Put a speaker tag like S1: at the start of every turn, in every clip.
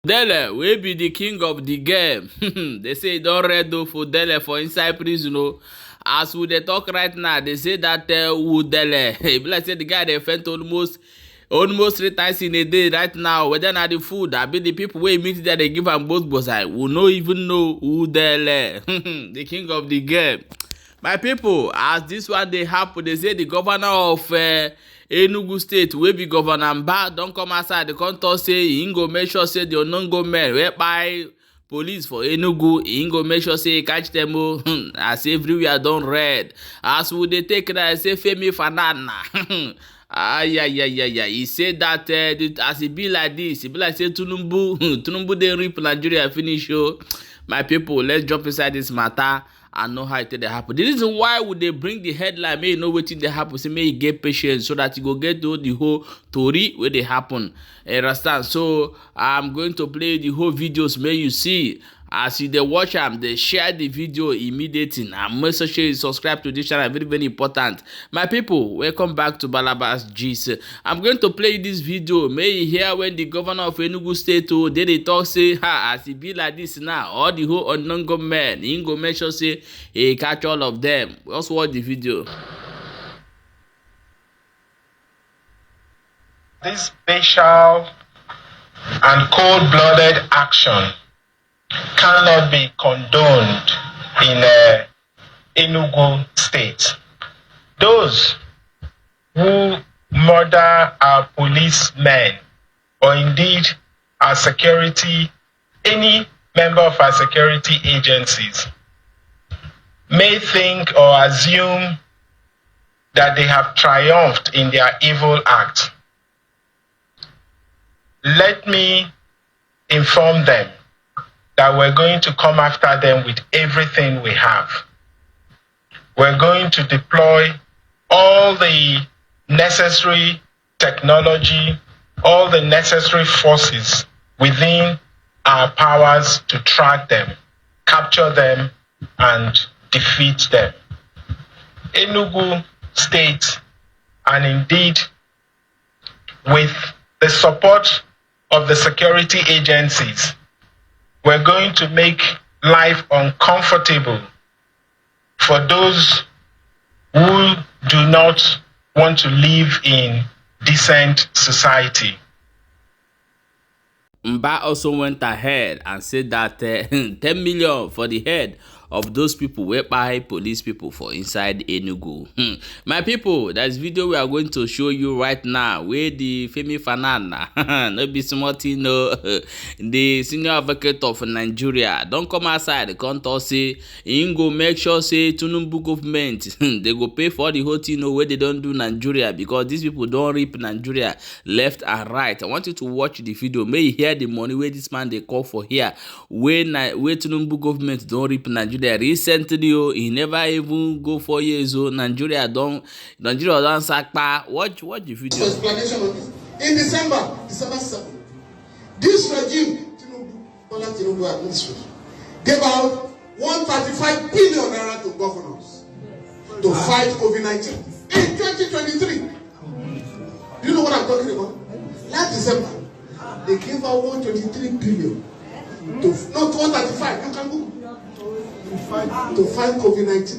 S1: Dele will be the king of the game. They say don't read though for Dele for inside prison. As we they talk right now, they say that Dele, like say the guy they fent almost 3 times in a day right now. Whether not the food, I be the people where meet that they give them both I will not even know who Dele, the king of the game. My people, as this one they happen, they say the governor of Enugu State will be Governor Mbah don't come outside. The contour say he go make sure say the unknown go men whereby police for Enugu, he go make sure say catch them as everywhere don't red. As would they take that say Femi Fanana. Yeah. He said that as it be like this, it be like say Tunumbu they rip Nigeria finish. My people, let's jump inside this matter and know how it they happen. The reason why would they bring the headline, may you know what they happen, say may you get patience so that you go get to the whole story where they happen. Understand? So I'm going to play the whole videos, may you see. As you they watch them, they share the video immediately. And make sure you subscribe to this channel, very, very important. My people, welcome back to Balabas G's. I'm going to play this video. May you hear when the governor of Enugu State, they talk, say, as it be like this now, all the whole unknown government, he go make sure, say, he catch all of them. Let's watch the video.
S2: This bestial and cold-blooded action cannot be condoned in Enugu State. Those who murder our policemen or indeed our security, any member of our security agencies may think or assume that they have triumphed in their evil act. Let me inform them that we're going to come after them with everything we have. We're going to deploy all the necessary technology, all the necessary forces within our powers to track them, capture them, and defeat them. Enugu State, and indeed with the support of the security agencies, we're going to make life uncomfortable for those who do not want to live in decent society.
S1: Mbah also went ahead and said that 10 million for the head of those people whereby police people for inside Enugu. My people, that's video we are going to show you right now where the Femi Fanana, no be smarty, no, the senior advocate of Nigeria, don't come outside the contour say, he go make sure say Tunumbu government, they go pay for the whole thing where they don't do Nigeria because these people don't rip Nigeria left and right. I want you to watch the video. May you hear the money where this man they call for here, where Tunumbu government don't rip Nigeria. Recently, he never even go 4 years old. Nigeria don't sack pa. Watch the video.
S3: Explanation of this. In December 7, this regime, Tinubu administration, gave out 135 billion naira to governors to fight COVID-19 in 2023. Do you know what I'm talking about? Last December, they gave out 123 billion to not 135. You can go. To fight COVID-19.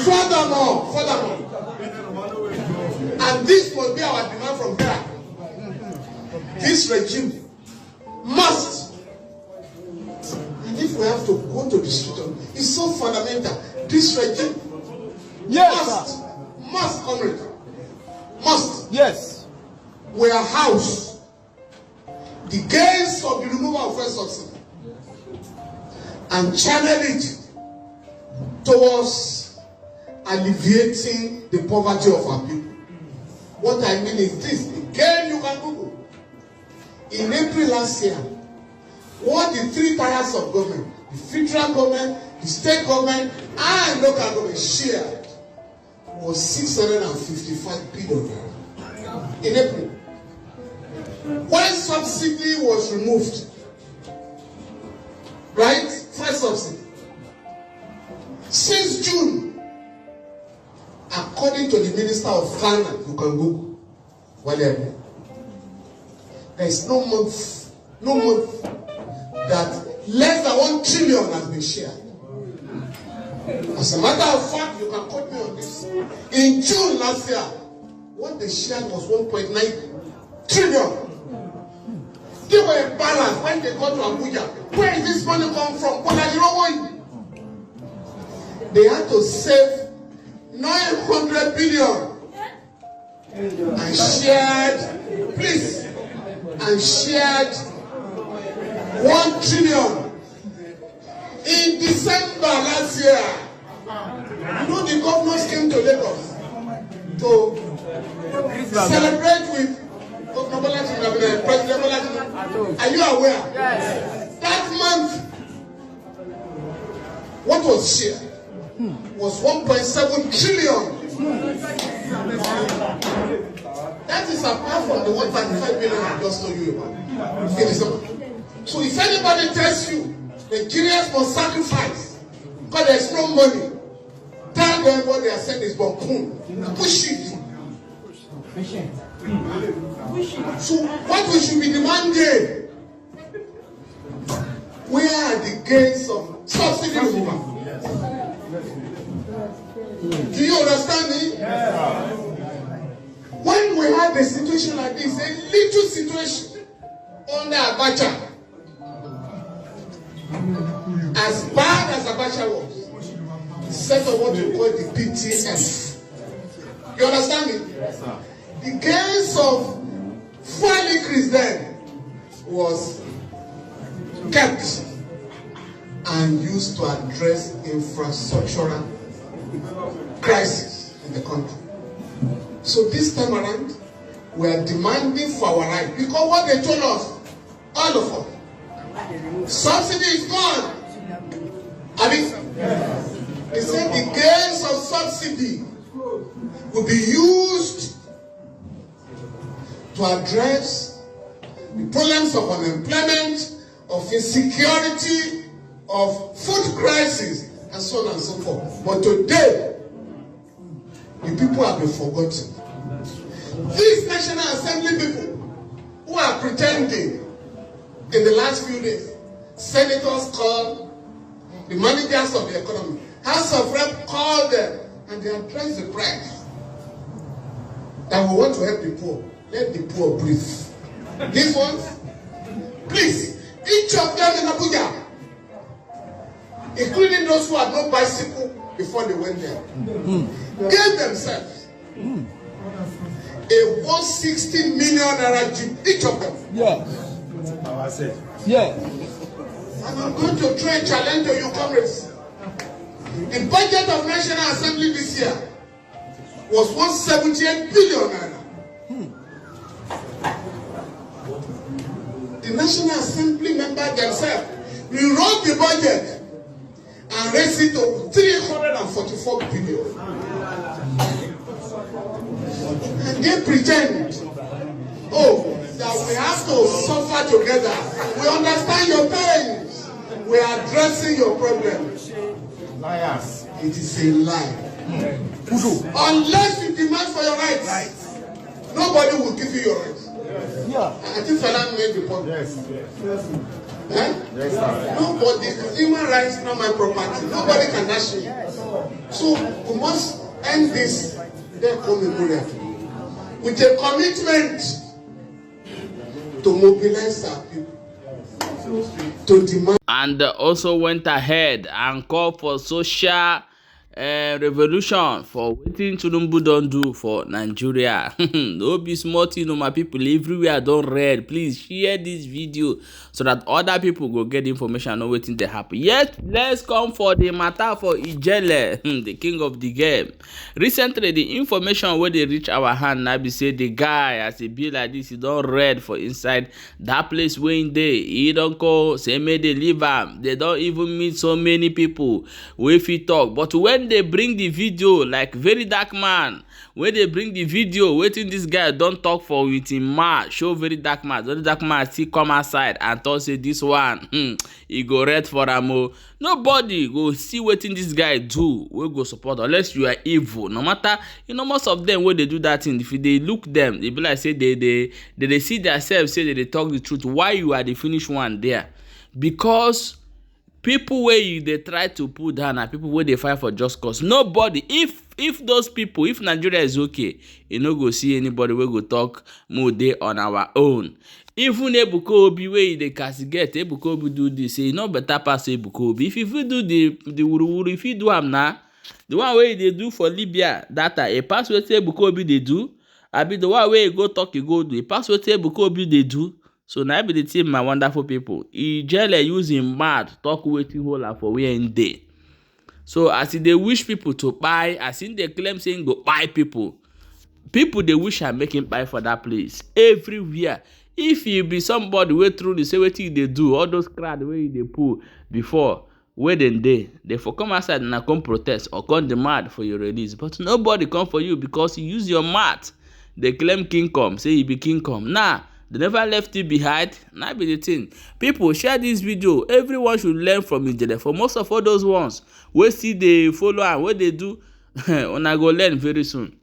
S3: Furthermore, and this will be our demand from here. This regime must, and if we have to go to the street, it's so fundamental. This regime must, comrade, must, warehouse the gains of the removal of fuel subsidy and channel it towards alleviating the poverty of our people. What I mean is this, again you can Google. In April last year, what the 3 tiers of government, the federal government, the state government, and local government shared was 655 billion in April. When subsidy was removed, right? First subsidy. Since June, according to the Minister of Finance, you can Google, There is no month that less than 1 trillion has been shared. As a matter of fact, you can quote me on this. In June last year, what they shared was 1.9 trillion. They were embarrassed when they got to Abuja. Where is this money come from? They had to save 900 billion and shared 1 trillion. In December last year, you know the governors came to Lagos to celebrate with President Bola. Are you aware? Yes. That month, what was shared was 1.7 trillion. That is apart from the 1.5 billion I just told you about. So if anybody tells you Nigerians must sacrifice because there's no money, tell them what they are saying is bokun. Push it. So what we should be demanding, where are the gains of subsidy removal? Do you understand me? Yeah. When we have a situation like this, a little situation under Abacha, as bad as Abacha was, set of what we call the PTF. You understand me? Yes, sir. The gains of fuel increase then was kept and used to address infrastructural crisis in the country. So this time around, we are demanding for our right because what they told us, all of us, subsidy is gone. I mean, they said the gains of subsidy will be used to address the problems of unemployment, of insecurity, of food crisis, and so on and so forth. But today, the people have been forgotten. These National Assembly people who are pretending in the last few days, senators called, the managers of the economy, House of Rep called them, and they addressed the press that we want to help the poor. Let the poor breathe. These ones, please, each of them in Abuja, including those who had no bicycle before they went there, gave themselves a 160 million naira jeep, each of them. Yes. Yes. And I'm going to try and challenge you, comrades. The budget of National Assembly this year was 178 billion naira. The National Assembly members themselves rewrote the budget and raised it to 344 billion. And they pretend, that we have to suffer together. We understand your pains. We are addressing your problems. Liars. It is a lie. Unless you demand for your rights, nobody will give you your rights. Yeah. I think Salam made the point. Yes. Yes, nobody, human rights not my property. Nobody can dash me. So we must end this with a commitment to mobilize our people, to demand.
S1: And also went ahead and called for social revolution for wetin Tinubu don do for Nigeria. No be small thing, my people everywhere don read. Please share this video so that other people go get information on wetin dey happen. Yes, let's come for the matter for Ejele, the king of the game. Recently, the information wey dey reach our hand now be say the guy, as e be like this, he don read for inside that place wey he dey. He don call say make they leave am. They don even meet so many people wey fit talk. But when when they bring the video, like very dark man, when they bring the video, wetin this guy don talk for with him mouth, show very dark man, very dark man still come outside and talk say this one, he go red for am o. Nobody go see wetin this guy do wey go support unless you are evil. No matter, most of them wey dey do that thing, if you dey look them, they be like say they see themselves say they talk the truth. Why you are the finished one there? Because people wey you dey try to put down are people wey dey fight for just cause. Nobody, if those people, if Nigeria is okay, you no go see anybody wey go talk more dey on our own. Even Ebuka Obi wey dey castigate, Ebuka Obi do this, say e no better pass Ebuka Obi. If you fit do the wuruwuru, if you do am na, the one wey dey do for Libya that time, e pass wetin Ebuka Obi dey do. Abi the one wey go talk, e go do, e pass wetin Ebuka Obi dey do. So na be the thing, my wonderful people. Ejele use him mouth talk wetin hold am for where him dey. So as he dey wish people to buy, as he dey claim say him go buy people dey wish am make him buy for that place everywhere. If you be somebody wey truly say wetin you dey do, all those crowd wey you dey pull before, where dem dey, they for come outside and come protest or come demand for your release. But nobody come for you because you use your mouth. They claim kingdom, say you be kingdom. Nah, they never left you behind. Now be the thing. People, share this video. Everyone should learn from Ejele. For most of all those ones, we see they follow and what they do, and I go learn very soon.